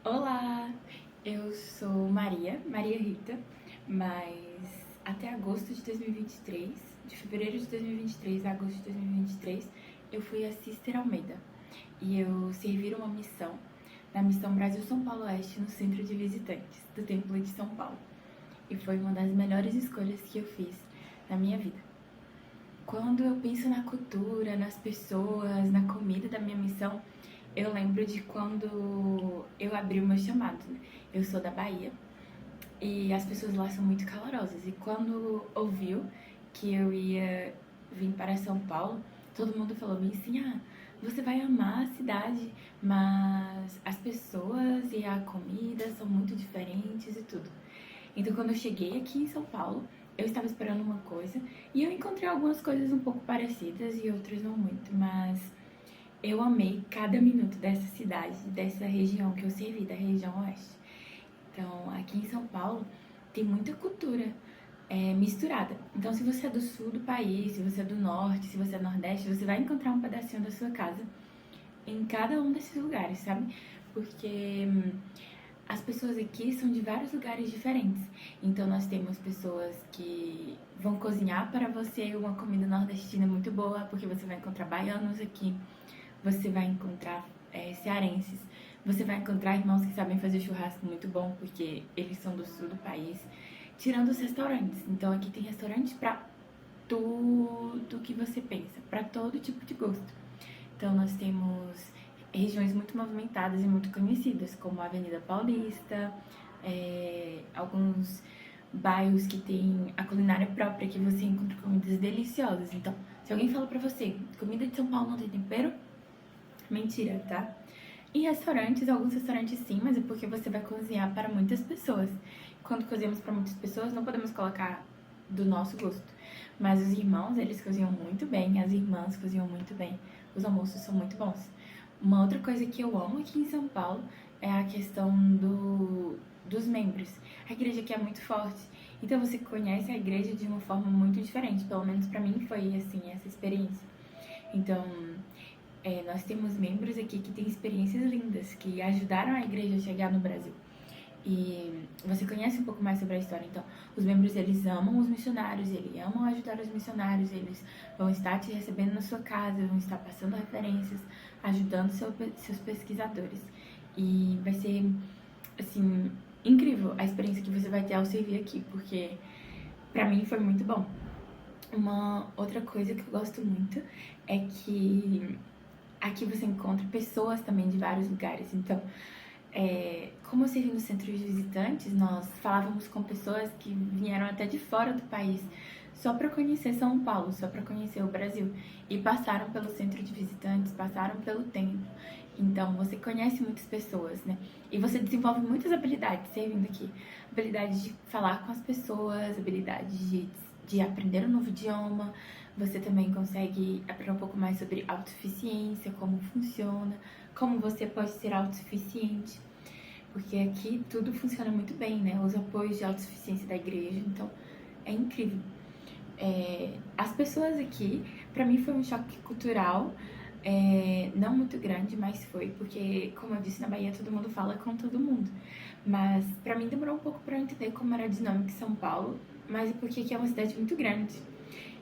Olá, eu sou Maria Rita, mas até agosto de 2023, de fevereiro de 2023 a agosto de 2023, eu fui a Sister Almeida e eu servi uma missão na Missão Brasil-São Paulo-Oeste no Centro de Visitantes do Templo de São Paulo e foi uma das melhores escolhas que eu fiz na minha vida. Quando eu penso na cultura, nas pessoas, na comida da minha missão, eu lembro de quando eu abri o meu chamado, né? Eu sou da Bahia e as pessoas lá são muito calorosas. E quando ouviu que eu ia vir para São Paulo, todo mundo falou bem assim: ah, você vai amar a cidade, mas as pessoas e a comida são muito diferentes e tudo. Então, quando eu cheguei aqui em São Paulo, eu estava esperando uma coisa e eu encontrei algumas coisas um pouco parecidas e outras não muito, mas eu amei cada minuto dessa cidade, dessa região que eu servi, da região oeste. Então, aqui em São Paulo, tem muita cultura misturada. Então, se você é do sul do país, se você é do norte, se você é do nordeste, você vai encontrar um pedacinho da sua casa em cada um desses lugares, sabe? Porque as pessoas aqui são de vários lugares diferentes. Então, nós temos pessoas que vão cozinhar para você uma comida nordestina muito boa, porque você vai encontrar baianos aqui, você vai encontrar cearenses, você vai encontrar irmãos que sabem fazer churrasco muito bom, porque eles são do sul do país, tirando os restaurantes. Então aqui tem restaurantes para tudo que você pensa, para todo tipo de gosto. Então nós temos regiões muito movimentadas e muito conhecidas, como a Avenida Paulista, alguns bairros que tem a culinária própria, que você encontra comidas deliciosas. Então, se alguém fala pra você, comida de São Paulo não tem tempero, mentira, tá? Em restaurantes, alguns restaurantes sim, mas é porque você vai cozinhar para muitas pessoas. Quando cozinhamos para muitas pessoas, não podemos colocar do nosso gosto. Mas os irmãos, eles cozinham muito bem, as irmãs cozinham muito bem. Os almoços são muito bons. Uma outra coisa que eu amo aqui em São Paulo é a questão dos membros. A igreja aqui é muito forte, então você conhece a igreja de uma forma muito diferente. Pelo menos para mim foi assim, essa experiência. Então, nós temos membros aqui que têm experiências lindas, que ajudaram a igreja a chegar no Brasil. E você conhece um pouco mais sobre a história. Então, os membros, eles amam os missionários, eles amam ajudar os missionários, eles vão estar te recebendo na sua casa, vão estar passando referências, ajudando seus pesquisadores. E vai ser, assim, incrível a experiência que você vai ter ao servir aqui, porque pra mim foi muito bom. Uma outra coisa que eu gosto muito é que aqui você encontra pessoas também de vários lugares. Então, como eu servi no centro de visitantes, nós falávamos com pessoas que vieram até de fora do país só para conhecer São Paulo, só para conhecer o Brasil. E passaram pelo centro de visitantes, passaram pelo templo. Então, você conhece muitas pessoas, né? E você desenvolve muitas habilidades servindo aqui. Habilidade de falar com as pessoas, habilidade de aprender um novo idioma. Você também consegue aprender um pouco mais sobre autossuficiência, como funciona, como você pode ser autossuficiente. Porque aqui tudo funciona muito bem, né? Os apoios de autossuficiência da igreja, então é incrível. As pessoas aqui, pra mim foi um choque cultural, não muito grande, mas foi, porque, como eu disse, na Bahia todo mundo fala com todo mundo. Mas pra mim demorou um pouco pra eu entender como era a dinâmica em São Paulo, mas é porque aqui é uma cidade muito grande.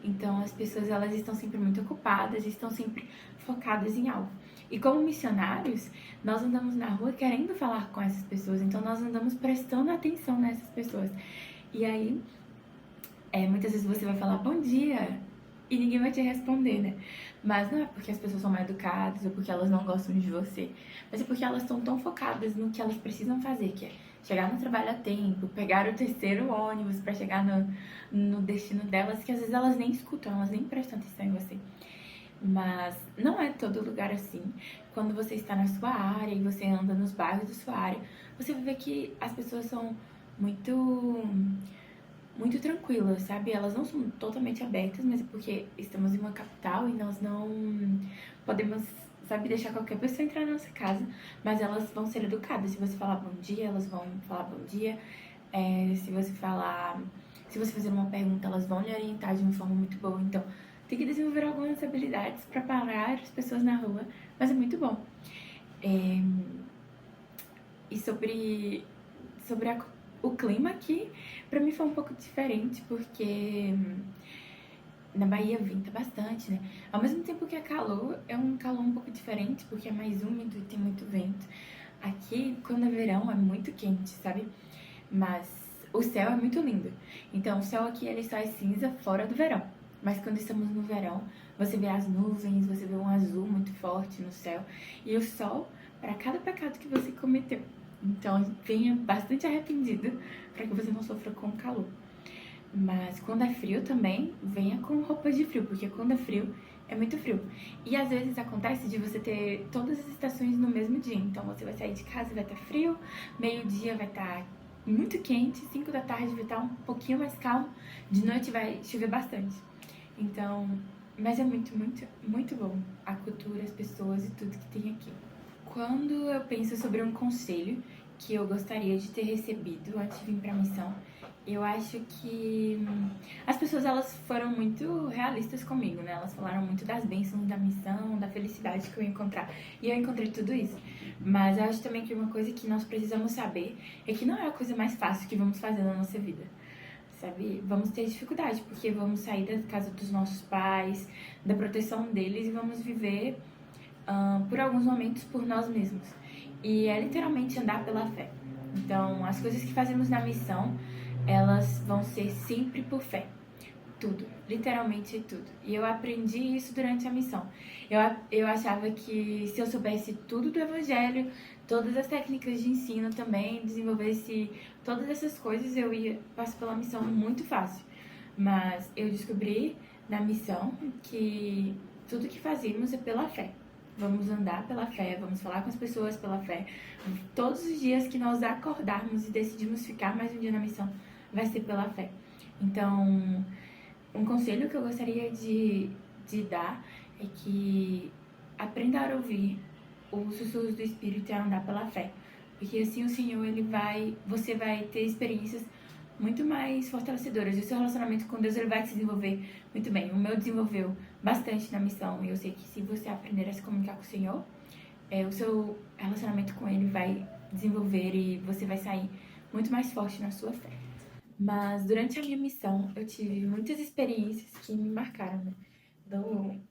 Então as pessoas, elas estão sempre muito ocupadas, estão sempre focadas em algo. E como missionários, nós andamos na rua querendo falar com essas pessoas, então nós andamos prestando atenção nessas pessoas. E aí, muitas vezes você vai falar bom dia e ninguém vai te responder, né? Mas não é porque as pessoas são mal educadas ou porque elas não gostam de você, mas é porque elas estão tão focadas no que elas precisam fazer, que é chegar no trabalho a tempo, pegar o terceiro ônibus para chegar no destino delas, que às vezes elas nem escutam, elas nem prestam atenção em você. Mas não é todo lugar assim. Quando você está na sua área e você anda nos bairros da sua área, você vai ver que as pessoas são muito muito tranquilas, sabe? Elas não são totalmente abertas, mas é porque estamos em uma capital e nós não podemos, sabe, deixar qualquer pessoa entrar na nossa casa, mas elas vão ser educadas. Se você falar bom dia, elas vão falar bom dia. Se você fazer uma pergunta, elas vão lhe orientar de uma forma muito boa. Então, tem que desenvolver algumas habilidades para parar as pessoas na rua, mas é muito bom. E sobre o clima aqui, pra mim foi um pouco diferente, porque na Bahia venta bastante, né? Ao mesmo tempo que é calor, é um calor um pouco diferente, porque é mais úmido e tem muito vento. Aqui, quando é verão, é muito quente, sabe? Mas o céu é muito lindo. Então, o céu aqui ele só é cinza fora do verão. Mas quando estamos no verão, você vê as nuvens, você vê um azul muito forte no céu e o sol para cada pecado que você cometeu. Então, venha bastante arrependido para que você não sofra com o calor. Mas quando é frio também, venha com roupas de frio, porque quando é frio, é muito frio. E às vezes acontece de você ter todas as estações no mesmo dia. Então você vai sair de casa e vai estar frio, meio-dia vai estar muito quente, 5 da tarde vai estar um pouquinho mais calmo, de noite vai chover bastante. Então, mas é muito, muito, muito bom a cultura, as pessoas e tudo que tem aqui. Quando eu penso sobre um conselho que eu gostaria de ter recebido antes de vir para a missão, eu acho que as pessoas elas foram muito realistas comigo, né? Elas falaram muito das bênçãos da missão, da felicidade que eu ia encontrar. E eu encontrei tudo isso. Mas eu acho também que uma coisa que nós precisamos saber é que não é a coisa mais fácil que vamos fazer na nossa vida. Sabe? Vamos ter dificuldade, porque vamos sair da casa dos nossos pais, da proteção deles e vamos viver por alguns momentos por nós mesmos. E é literalmente andar pela fé. Então, as coisas que fazemos na missão, elas vão ser sempre por fé. Tudo, literalmente tudo. E eu aprendi isso durante a missão. Eu achava que se eu soubesse tudo do Evangelho, todas as técnicas de ensino também, desenvolvesse todas essas coisas, eu ia passar pela missão muito fácil. Mas eu descobri na missão que tudo que fazemos é pela fé. Vamos andar pela fé, vamos falar com as pessoas pela fé. Todos os dias que nós acordarmos e decidimos ficar mais um dia na missão, vai ser pela fé. Então, um conselho que eu gostaria de dar é que aprenda a ouvir os sussurros do Espírito e a andar pela fé. Porque assim o Senhor, você vai ter experiências muito mais fortalecedoras. E o seu relacionamento com Deus ele vai se desenvolver muito bem. O meu desenvolveu bastante na missão. E eu sei que se você aprender a se comunicar com o Senhor, o seu relacionamento com Ele vai desenvolver e você vai sair muito mais forte na sua fé. Mas durante a minha missão, eu tive muitas experiências que me marcaram, né? Então,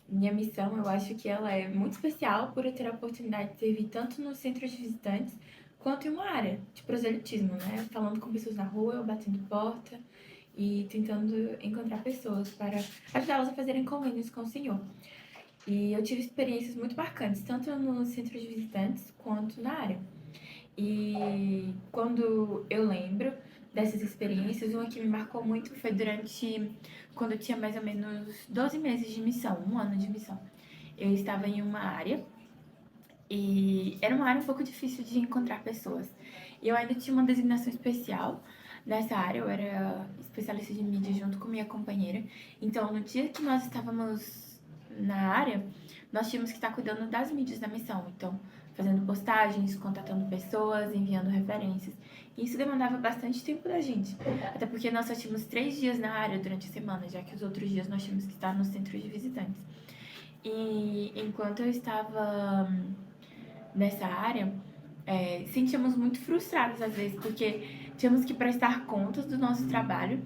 minha missão, eu acho que ela é muito especial por eu ter a oportunidade de servir tanto no centro de visitantes quanto em uma área de proselitismo, né? Falando com pessoas na rua, eu batendo porta e tentando encontrar pessoas para ajudá-las a fazerem convênios com o Senhor. E eu tive experiências muito marcantes, tanto no centro de visitantes quanto na área. E quando eu lembro dessas experiências, uma que me marcou muito foi durante quando eu tinha mais ou menos 12 meses de missão, um ano de missão. Eu estava em uma área e era uma área um pouco difícil de encontrar pessoas. E eu ainda tinha uma designação especial nessa área, eu era especialista de mídia junto com minha companheira. Então, no dia que nós estávamos na área, nós tínhamos que estar cuidando das mídias da missão. Então, fazendo postagens, contatando pessoas, enviando referências. E isso demandava bastante tempo da gente. Até porque nós só tínhamos 3 dias na área durante a semana, já que os outros dias nós tínhamos que estar no centro de visitantes. E enquanto eu estava nessa área, sentíamos muito frustrados às vezes, porque tínhamos que prestar contas do nosso trabalho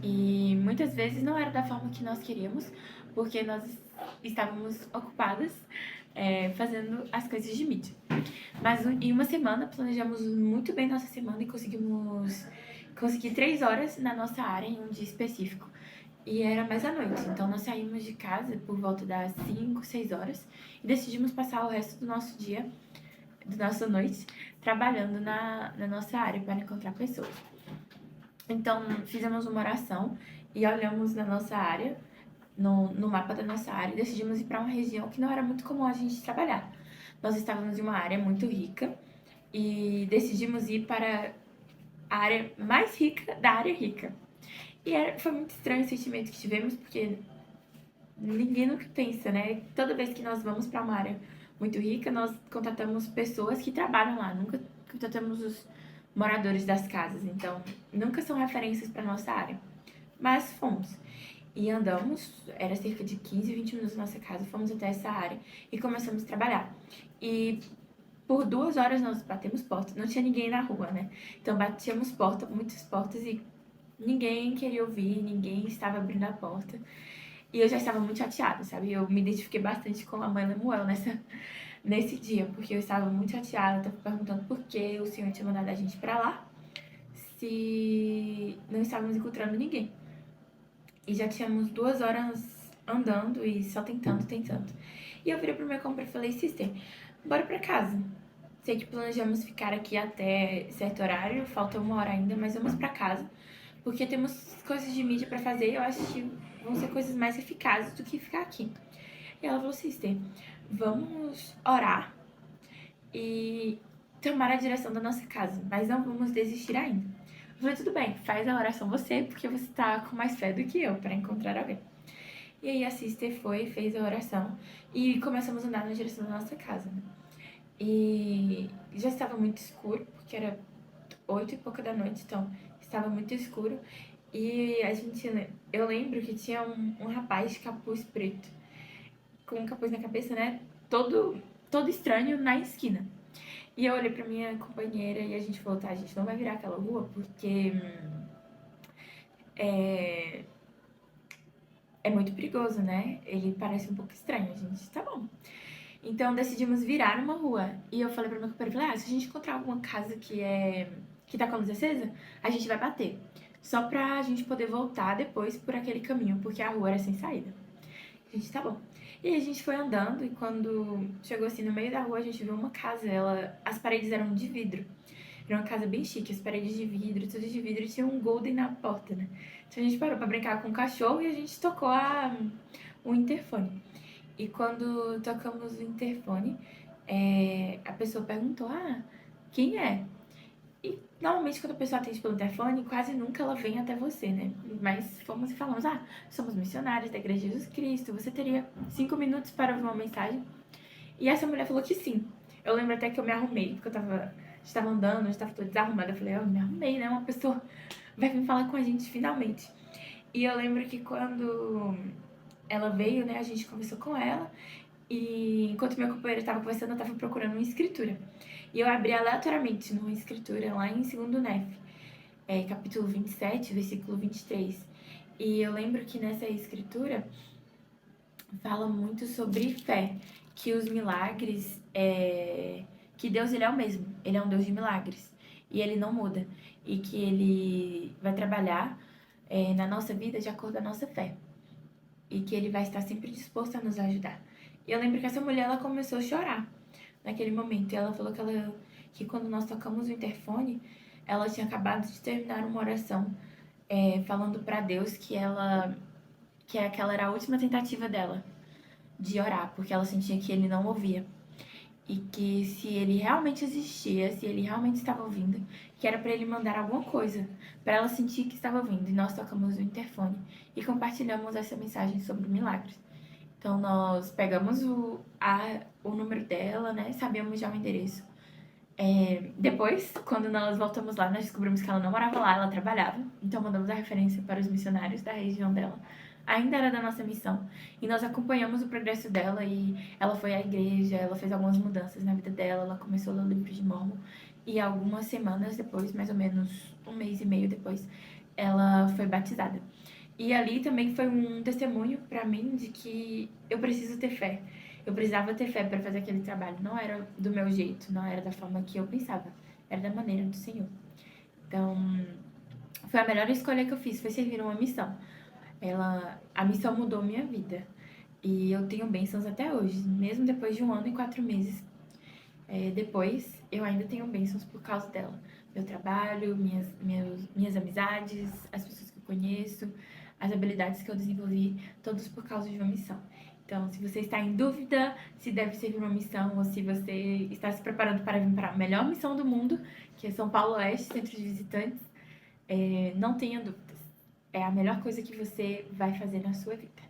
e muitas vezes não era da forma que nós queríamos, porque nós estávamos ocupadas fazendo as coisas de mídia. Mas em uma semana planejamos muito bem nossa semana e conseguir 3 horas na nossa área em um dia específico. E era mais à noite, então nós saímos de casa por volta das 5, 6 horas e decidimos passar o resto do nosso dia, da nossa noite, trabalhando na nossa área para encontrar pessoas. Então fizemos uma oração e olhamos na nossa área, no mapa da nossa área, e decidimos ir para uma região que não era muito comum a gente trabalhar. Nós estávamos em uma área muito rica e decidimos ir para a área mais rica da área rica. E foi muito estranho o sentimento que tivemos, porque ninguém nunca pensa, né? Toda vez que nós vamos para uma área muito rica, nós contatamos pessoas que trabalham lá, nunca contatamos os moradores das casas, então nunca são referências para nossa área. Mas fomos. E andamos, era cerca de 15, 20 minutos da nossa casa, fomos até essa área e começamos a trabalhar. E por 2 horas nós batemos porta, não tinha ninguém na rua, né? Então batíamos porta, muitas portas e ninguém queria ouvir, ninguém estava abrindo a porta. E eu já estava muito chateada, sabe? Eu me identifiquei bastante com a mãe Lemuel nesse dia, porque eu estava muito chateada, estava perguntando por que o Senhor tinha mandado a gente pra lá, se não estávamos encontrando ninguém. E já tínhamos 2 horas andando e só tentando. E eu virei pro meu compra e falei, sister, bora pra casa. Sei que planejamos ficar aqui até certo horário, falta 1 hora ainda, mas vamos pra casa. Porque temos coisas de mídia pra fazer e eu acho que vão ser coisas mais eficazes do que ficar aqui. E ela falou, sister, vamos orar e tomar a direção da nossa casa, mas não vamos desistir ainda. Eu falei, tudo bem, faz a oração você, porque você tá com mais fé do que eu pra encontrar alguém. E aí a sister foi, fez a oração e começamos a andar na direção da nossa casa, né? E já estava muito escuro, porque era 8 e pouca da noite, então estava muito escuro. E eu lembro que tinha um rapaz de capuz preto, com um capuz na cabeça, né? Todo estranho na esquina. E eu olhei pra minha companheira e a gente falou, tá, a gente não vai virar aquela rua porque é muito perigoso, né? Ele parece um pouco estranho, a gente, tá bom. Então decidimos virar uma rua. E eu falei pra minha companheira, se a gente encontrar alguma casa que tá com a luz acesa, a gente vai bater. Só pra gente poder voltar depois por aquele caminho, porque a rua era sem saída. A gente, tá bom. E aí a gente foi andando e quando chegou assim no meio da rua, a gente viu uma casa. As paredes eram de vidro. Era uma casa bem chique, as paredes de vidro, tudo de vidro, e tinha um golden na porta, né? Então a gente parou pra brincar com o cachorro e a gente tocou o interfone. E quando tocamos o interfone, a pessoa perguntou, quem é? E normalmente quando a pessoa atende pelo interfone, quase nunca ela vem até você, né? Mas fomos e falamos, somos missionários da Igreja de Jesus Cristo, você teria 5 minutos para ouvir uma mensagem? E essa mulher falou que sim. Eu lembro até que eu me arrumei, porque a gente estava andando, a gente estava toda desarrumada. Eu falei, eu me arrumei, né? Uma pessoa vai vir falar com a gente finalmente. E eu lembro que quando ela veio, né, a gente conversou com ela. E enquanto meu companheiro estava conversando, eu estava procurando uma escritura. E eu abri aleatoriamente numa escritura lá em 2º Nef, capítulo 27, versículo 23. E eu lembro que nessa escritura fala muito sobre fé, que os milagres, que Deus ele é o mesmo, ele é um Deus de milagres e ele não muda e que ele vai trabalhar na nossa vida de acordo com a nossa fé e que ele vai estar sempre disposto a nos ajudar. E eu lembro que essa mulher ela começou a chorar naquele momento e ela falou que quando nós tocamos o interfone, ela tinha acabado de terminar uma oração falando para Deus que aquela era a última tentativa dela de orar, porque ela sentia que ele não ouvia. E que se ele realmente existia, se ele realmente estava ouvindo, que era para ele mandar alguma coisa, para ela sentir que estava ouvindo. E nós tocamos o interfone e compartilhamos essa mensagem sobre milagres. Então nós pegamos o número dela, né? Sabíamos já o endereço. Depois, quando nós voltamos lá, nós descobrimos que ela não morava lá, ela trabalhava. Então mandamos a referência para os missionários da região dela. Ainda era da nossa missão. E nós acompanhamos o progresso dela e ela foi à igreja, ela fez algumas mudanças na vida dela, ela começou a ler o livro de Mormon. E algumas semanas depois, mais ou menos 1 mês e meio depois, ela foi batizada. E ali também foi um testemunho para mim de que eu preciso ter fé. Eu precisava ter fé para fazer aquele trabalho. Não era do meu jeito, não era da forma que eu pensava. Era da maneira do Senhor. Então, foi a melhor escolha que eu fiz, foi servir uma missão. A missão mudou minha vida. E eu tenho bênçãos até hoje, mesmo depois de 1 ano e 4 meses. Depois, eu ainda tenho bênçãos por causa dela. Meu trabalho, minhas amizades, as pessoas que eu conheço, as habilidades que eu desenvolvi, todos por causa de uma missão. Então, se você está em dúvida se deve servir uma missão ou se você está se preparando para vir para a melhor missão do mundo, que é São Paulo Oeste, Centro de Visitantes, não tenha dúvidas. É a melhor coisa que você vai fazer na sua vida.